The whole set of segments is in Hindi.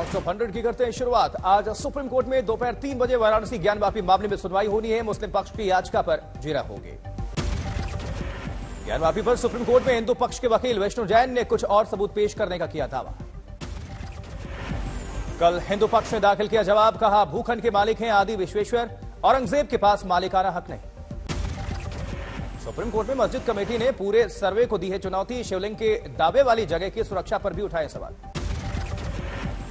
हाउस ऑफ 100 की करते हैं शुरुआत। आज सुप्रीम कोर्ट में दोपहर 3 बजे वाराणसी ज्ञानवापी मामले में सुनवाई होनी है। मुस्लिम पक्ष की याचिका पर जिरह होगी। ज्ञानवापी पर सुप्रीम कोर्ट में हिंदू पक्ष के वकील विष्णु जैन ने कुछ और सबूत पेश करने का किया दावा। कल हिंदू पक्ष ने दाखिल किया जवाब, कहा भूखंड के मालिक हैं आदि विश्वेश्वर, औरंगजेब के पास मालिकाना हक नहीं। सुप्रीम कोर्ट में मस्जिद कमेटी ने पूरे सर्वे को दी है चुनौती। शिवलिंग के दावे वाली जगह की सुरक्षा पर भी उठाए सवाल।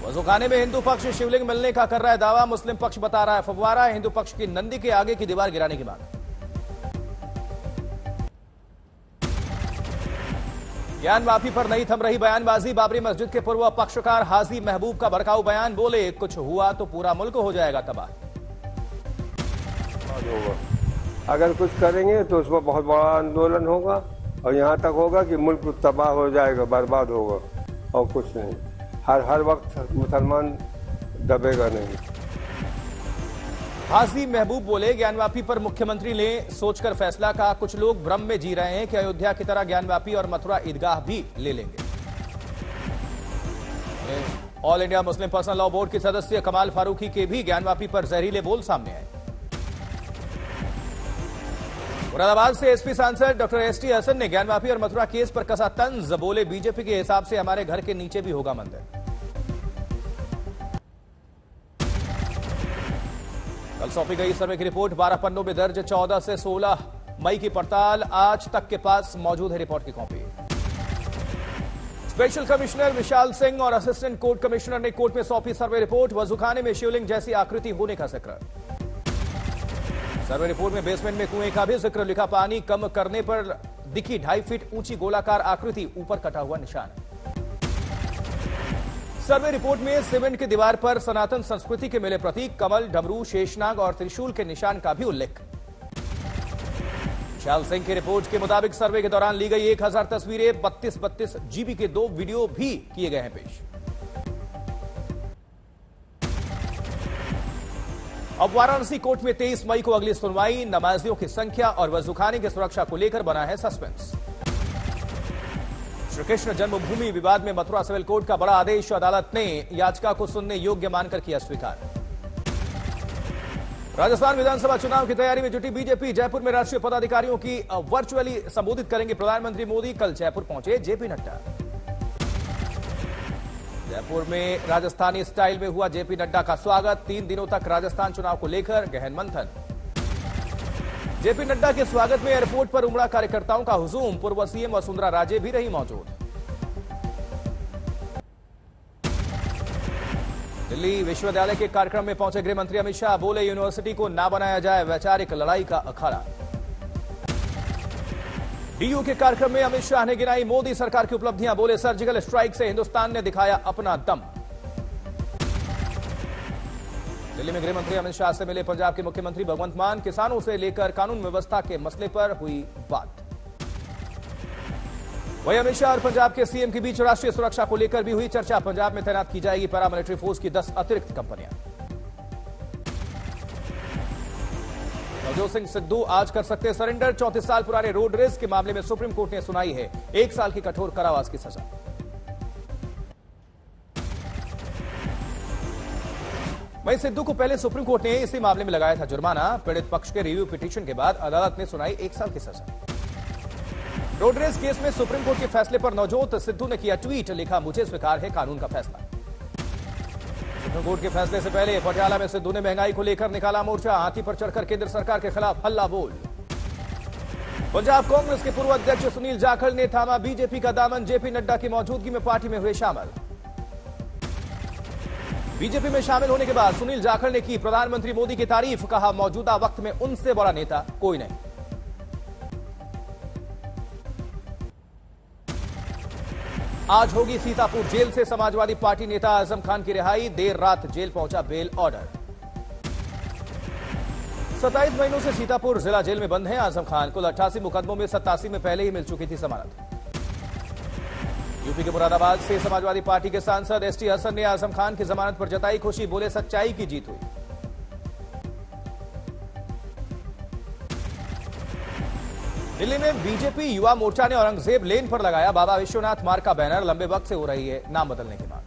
वजूखाने में हिंदू पक्ष शिवलिंग मिलने का कर रहा है दावा, मुस्लिम पक्ष बता रहा है फव्वारा। हिंदू पक्ष की नंदी के आगे की दीवार गिराने की मांग। ज्ञानवापी पर नहीं थम रही बयानबाजी। बाबरी मस्जिद के पूर्व पक्षकार हाजी महबूब का भड़काऊ बयान, बोले कुछ हुआ तो पूरा मुल्क हो जाएगा तबाह। अगर कुछ करेंगे तो उसमें बहुत बड़ा आंदोलन होगा और यहाँ तक होगा कि मुल्क तबाह हो जाएगा, बर्बाद होगा और कुछ नहीं। हर वक्त मुसलमान दबेगा नहीं। हाजी महबूब बोले ज्ञानवापी पर मुख्यमंत्री ने सोचकर फैसला, कहा कुछ लोग भ्रम में जी रहे हैं कि अयोध्या की तरह ज्ञानवापी और मथुरा ईदगाह भी ले लेंगे। All India Muslim personal law board के सदस्य कमाल फारूकी के भी ज्ञानवापी पर जहरीले बोल सामने आए। मुरादाबाद से एसपी सांसद डॉक्टर एसटी हसन ने ज्ञानवापी और मथुरा केस पर कसा तंज, बोले बीजेपी के हिसाब से हमारे घर के नीचे भी होगा मंदिर। कल सौंपी गई सर्वे की रिपोर्ट 12 पन्नों में दर्ज। 14 से 16 मई की पड़ताल आज तक के पास मौजूद है रिपोर्ट की copy. Special commissioner Vishal Singh और असिस्टेंट कोर्ट कमिश्नर ने कोर्ट में सौंपी सर्वे रिपोर्ट। वजूखाने में शिवलिंग जैसी आकृति होने का जिक्र। सर्वे रिपोर्ट में बेसमेंट में कुएं का भी जिक्र, लिखा पानी कम करने पर दिखी 2.5 फीट ऊंची गोलाकार आकृति, ऊपर कटा हुआ निशान। सर्वे रिपोर्ट में सीमेंट की दीवार पर सनातन संस्कृति के मिले प्रतीक कमल, डमरू, शेषनाग और त्रिशूल के निशान का भी उल्लेख। विशाल सिंह की रिपोर्ट के मुताबिक सर्वे के दौरान ली गई 1000 तस्वीरें, 32 जीबी के 2 वीडियो भी किए गए हैं पेश। अब वाराणसी कोर्ट में 23 मई को अगली सुनवाई। नमाजियों की संख्या और वजूखाने की सुरक्षा को लेकर बना है सस्पेंस। श्री कृष्ण जन्मभूमि विवाद में मथुरा सिविल कोर्ट का बड़ा आदेश, अदालत ने याचिका को सुनने योग्य मानकर किया स्वीकार। राजस्थान विधानसभा चुनाव की तैयारी में जुटी बीजेपी। जयपुर में राष्ट्रीय पदाधिकारियों की वर्चुअली संबोधित करेंगे प्रधानमंत्री मोदी। कल जयपुर पहुंचे जेपी नड्डा। जयपुर में राजस्थानी स्टाइल में हुआ जेपी नड्डा का स्वागत। 3 दिनों तक राजस्थान चुनाव को लेकर गहन मंथन। जेपी नड्डा के स्वागत में एयरपोर्ट पर उमड़ा कार्यकर्ताओं का हुजूम। पूर्व सीएम वसुंधरा राजे भी रही मौजूद। दिल्ली विश्वविद्यालय के कार्यक्रम में पहुंचे गृह मंत्री अमित शाह, बोले यूनिवर्सिटी को ना बनाया जाए वैचारिक लड़ाई का अखाड़ा। डीयू के कार्यक्रम में अमित शाह ने गिनाई मोदी सरकार की उपलब्धियां, बोले सर्जिकल स्ट्राइक से हिंदुस्तान ने दिखाया अपना दम। दिल्ली में गृह मंत्री अमित शाह से मिले पंजाब के मुख्यमंत्री भगवंत मान। किसानों से लेकर कानून व्यवस्था के मसले पर हुई बात। वहीं अमित शाह और पंजाब के सीएम के बीच राष्ट्रीय सुरक्षा को लेकर भी हुई चर्चा। पंजाब में तैनात की जाएगी पैरामिलिट्री फोर्स की 10 अतिरिक्त कंपनियां। नवजोत सिंह सिद्धू आज कर सकते सरेंडर। 34 साल पुराने रोड रेस के मामले में सुप्रीम कोर्ट ने सुनाई है 1 साल की कठोर कारावास की सजा। वहीं सिद्धू को पहले सुप्रीम कोर्ट ने इसी मामले में लगाया था जुर्माना। पीड़ित पक्ष के रिव्यू पिटीशन के बाद अदालत ने सुनाई 1 साल की सजा। रोड रेस केस में सुप्रीम कोर्ट के फैसले पर नवजोत सिद्धू ने किया ट्वीट, लिखा मुझे स्वीकार है कानून का फैसला। सुप्रीम कोर्ट के फैसले से पहले पटियाला में सिद्धू ने महंगाई को लेकर निकाला मोर्चा। हाथी पर चढ़कर केंद्र सरकार के खिलाफ हल्ला बोल। पंजाब कांग्रेस के पूर्व अध्यक्ष सुनील जाखड़ ने थामा बीजेपी का दामन। जेपी नड्डा की मौजूदगी में पार्टी में हुए शामिल। बीजेपी में शामिल होने के बाद सुनील जाखड़ ने की प्रधानमंत्री मोदी की तारीफ, कहा मौजूदा वक्त में उनसे बड़ा नेता कोई नहीं। आज होगी सीतापुर जेल से समाजवादी पार्टी नेता आजम खान की रिहाई। देर रात जेल पहुंचा बेल ऑर्डर। 27 महीनों से सीतापुर जिला जेल में बंद हैं आजम खान। कुल 88 मुकदमों में 87 में पहले ही मिल चुकी थी जमानत। यूपी के मुरादाबाद से समाजवादी पार्टी के सांसद एसटी हसन ने आजम खान की जमानत पर जताई खुशी, बोले सच्चाई की जीत हुई। दिल्ली में बीजेपी युवा मोर्चा ने औरंगजेब लेन पर लगाया बाबा विश्वनाथ मार्ग का बैनर। लंबे वक्त से हो रही है नाम बदलने की मांग।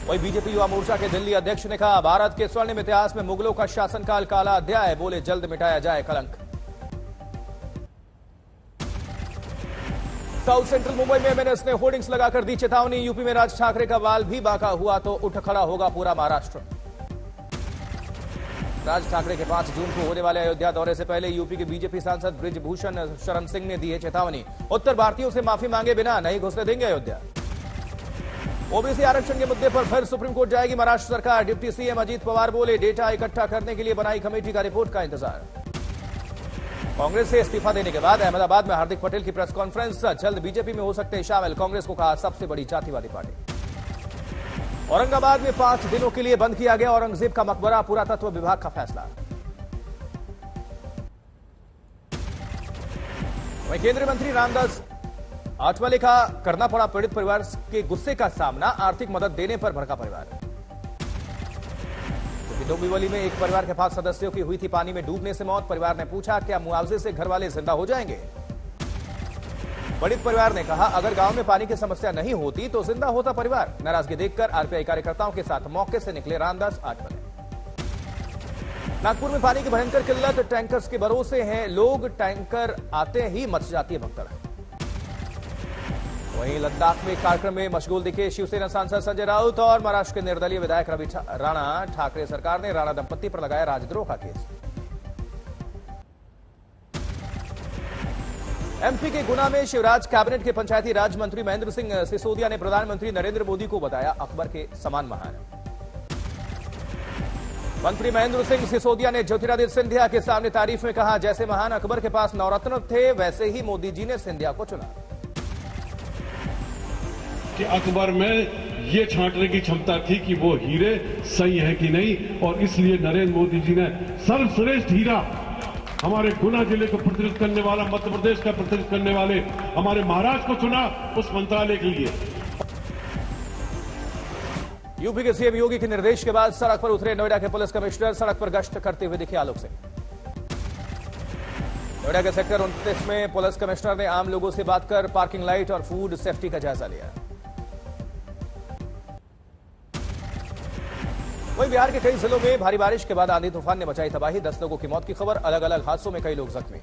वही बीजेपी युवा मोर्चा के दिल्ली अध्यक्ष ने कहा, भारत के स्वर्णिम इतिहास में मुगलों का शासनकाल काला अध्याय, बोले जल्द मिटाया जाए कलंक। साउथ सेंट्रल मुंबई में एमएनएस ने होर्डिंग्स लगाकर दी चेतावनी, यूपी में राज ठाकरे का वाल भी बांका हुआ तो उठ खड़ा होगा पूरा महाराष्ट्र। राज ठाकरे के 5 जून को होने वाले अयोध्या दौरे से पहले यूपी के बीजेपी सांसद बृजभूषण शरण सिंह ने दी है चेतावनी, उत्तर भारतीयों से माफी मांगे बिना नहीं घुसने देंगे अयोध्या। ओबीसी आरक्षण के मुद्दे पर फिर सुप्रीम कोर्ट जाएगी महाराष्ट्र सरकार, डिप्टी सीएम अजीत पवार बोले डेटा इकट्ठा करने के लिए बनाई कमेटी का रिपोर्ट का इंतजार। कांग्रेस से इस्तीफा देने के बाद अहमदाबाद में हार्दिक पटेल की प्रेस कॉन्फ्रेंस, जल्द बीजेपी में हो सकते हैं शामिल, कांग्रेस को कहा सबसे बड़ी जातिवादी पार्टी। औरंगाबाद में 5 दिनों के लिए बंद किया गया औरंगजेब का मकबरा, पुरातत्व विभाग का फैसला। वहीं केंद्रीय मंत्री रामदास आठवले का करना पड़ा पीड़ित परिवार के गुस्से का सामना, आर्थिक मदद देने पर भड़का परिवार। डोंबिवली में एक परिवार के 5 सदस्यों की हुई थी पानी में डूबने से मौत, परिवार ने पूछा क्या मुआवजे से घर वाले जिंदा हो जाएंगे। पीड़ित परिवार ने कहा अगर गांव में पानी की समस्या नहीं होती तो जिंदा होता परिवार। नाराजगी देखकर आरपीआई कार्यकर्ताओं के साथ मौके से निकले रामदास आठवले। नागपुर में पानी की भयंकर किल्लत, टैंकर्स के भरोसे हैं लोग, टैंकर आते ही मच जाती है भगदड़। वहीं लद्दाख में कार्यक्रम में मशगूल दिखे शिवसेना सांसद संजय राउत और महाराष्ट्र के निर्दलीय विधायक रवि राणा। ठाकरे सरकार ने राणा दंपति पर लगाया राजद्रोह का केस। एमपी के गुना में शिवराज कैबिनेट के पंचायती राज मंत्री महेंद्र सिंह सिसोदिया ने प्रधानमंत्री नरेंद्र मोदी को बताया अकबर के समान महान। मंत्री महेंद्र सिंह सिसोदिया ने ज्योतिरादित्य सिंधिया के सामने तारीफ में कहा जैसे महान अकबर के पास नवरत्न थे वैसे ही मोदी जी ने सिंधिया को चुना। कि अकबर में ये छांटने की क्षमता थी कि वो हीरे सही है कि नहीं, और इसलिए नरेंद्र मोदी जी ने सर्वश्रेष्ठ हीरा हमारे गुना जिले को प्रतिनिधित्व करने वाला, मध्य प्रदेश का प्रतिनिधित्व करने वाले हमारे महाराज को चुना उस मंत्रालय के लिए। यूपी के सीएम योगी के निर्देश के बाद सड़क पर उतरे नोएडा के पुलिस कमिश्नर, सड़क पर गश्त करते हुए दिखे आलोक सिंह। नोएडा के सेक्टर 29 में पुलिस कमिश्नर ने आम लोगों से बात कर पार्किंग लाइट और फूड सेफ्टी का जायजा लिया। वहीं बिहार के कई जिलों में भारी बारिश के बाद आंधी तूफान ने मचाई तबाही, 10 लोगों की मौत की खबर, अलग अलग हादसों में कई लोग जख्मी।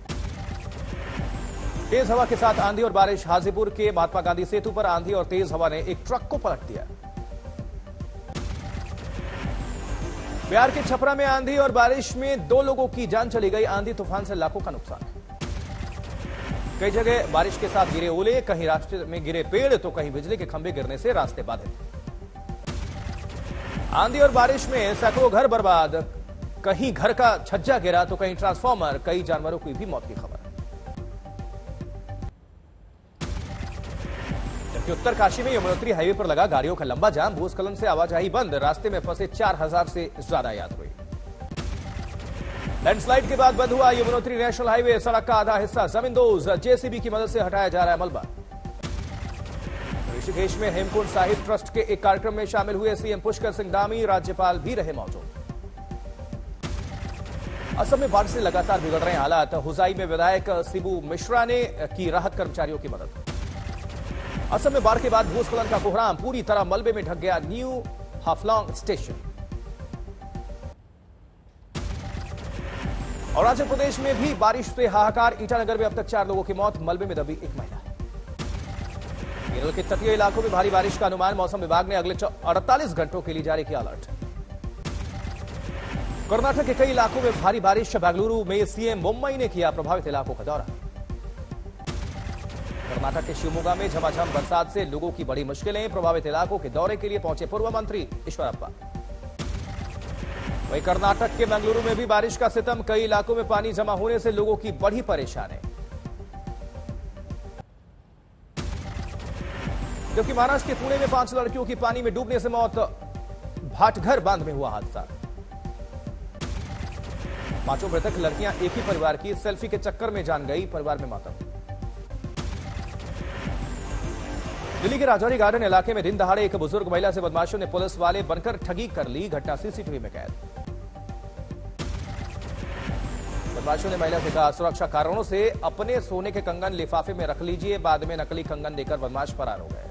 तेज हवा के साथ आंधी और बारिश, हाजीपुर के महात्मा गांधी सेतु पर आंधी और तेज हवा ने एक ट्रक को पलट दिया। बिहार के छपरा में आंधी और बारिश में 2 लोगों की जान चली गई, आंधी तूफान से लाखों का नुकसान। कई जगह बारिश के साथ गिरे ओले, कहीं रास्ते में गिरे पेड़ तो कहीं बिजली के खंभे गिरने से रास्ते बाधित। आंधी और बारिश में सैकड़ों घर बर्बाद, कहीं घर का छज्जा गिरा तो कहीं ट्रांसफार्मर, कई जानवरों की भी मौत की खबर। जबकि उत्तरकाशी में यमुनोत्री हाईवे पर लगा गाड़ियों का लंबा जाम, भूस्खलन से आवाजाही बंद, रास्ते में फंसे 4000 से ज्यादा यात्री। लैंडस्लाइड के बाद बंद हुआ यमुनोत्री नेशनल हाईवे, सड़क का आधा हिस्सा जमींदोज, जेसीबी की मदद से हटाया जा रहा है मलबा। ऋषिकेश में हेमकुंड साहिब ट्रस्ट के एक कार्यक्रम में शामिल हुए सीएम पुष्कर सिंह धामी, राज्यपाल भी रहे मौजूद। असम में बारिश से लगातार बिगड़ रहे हालात, हुजाई में विधायक शिबू मिश्रा ने की राहत कर्मचारियों की मदद। असम में बाढ़ के बाद भूस्खलन का कोहराम, पूरी तरह मलबे में ढक गया न्यू हाफलॉन्ग स्टेशन। अरुणाचल प्रदेश में भी बारिश से हाहाकार, ईटानगर में अब तक 4 लोगों की मौत, मलबे में दबी एक महिला। केरल के तटीय इलाकों में भारी बारिश का अनुमान, मौसम विभाग ने अगले 48 घंटों के लिए जारी किया अलर्ट। कर्नाटक के कई इलाकों में भारी बारिश, बेंगलुरु में सीएम मुंबई ने किया प्रभावित इलाकों का दौरा। कर्नाटक के शिवमोगा में झमाझम बरसात से लोगों की बड़ी मुश्किलें, प्रभावित इलाकों के दौरे के लिए पहुंचे पूर्व मंत्री ईश्वरप्पा। वहीं कर्नाटक के बेंगलुरु में भी बारिश का सितम, कई इलाकों में पानी जमा होने से लोगों की बड़ी परेशानी। जबकि महाराष्ट्र के पुणे में 5 लड़कियों की पानी में डूबने से मौत, भाटघर बांध में हुआ हादसा। 5 मृतक लड़कियां एक ही परिवार की, सेल्फी के चक्कर में जान गई, परिवार में मातम। दिल्ली के राजौरी गार्डन इलाके में दिन दहाड़े एक बुजुर्ग महिला से बदमाशों ने पुलिस वाले बनकर ठगी कर ली, घटना सीसीटीवी में कैद। बदमाशों ने महिला से कहा सुरक्षा कारणों से अपने सोने के कंगन लिफाफे में रख लीजिए, बाद में नकली कंगन देकर बदमाश फरार हो गए।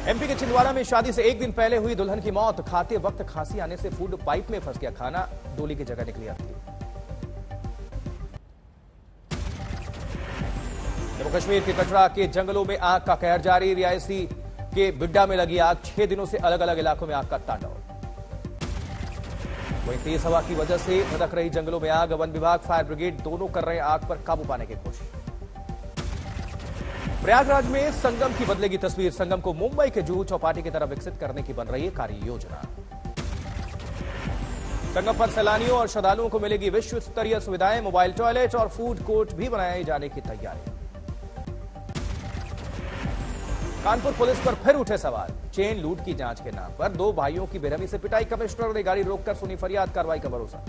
एमपी के छिंदवाड़ा में शादी से एक दिन पहले हुई दुल्हन की मौत। खाते वक्त खांसी आने से फूड पाइप में फंस गया खाना, डोली की जगह निकली अर्थी। जम्मू कश्मीर के कटरा के जंगलों में आग का कहर जारी। रियासी के बिड्डा में लगी आग, 6 दिनों से अलग अलग इलाकों में आग का तांडव। वहीं तेज हवा की वजह से भड़क रही जंगलों में आग। वन विभाग, फायर ब्रिगेड दोनों कर रहे हैं आग पर काबू पाने की कोशिश। प्रयागराज में संगम की बदलेगी तस्वीर। संगम को मुंबई के जुहू चौपाटी की तरह विकसित करने की बन रही है कार्य योजना। संगम पर सैलानियों और श्रद्धालुओं को मिलेगी विश्व स्तरीय सुविधाएं। मोबाइल टॉयलेट और फूड कोर्ट भी बनाए जाने की तैयारी। कानपुर पुलिस पर फिर उठे सवाल। चेन लूट की जांच के नाम पर 2 भाइयों की बेरहमी से पिटाई। कमिश्नर ने गाड़ी रोककर सुनी फरियाद, कार्रवाई का भरोसा।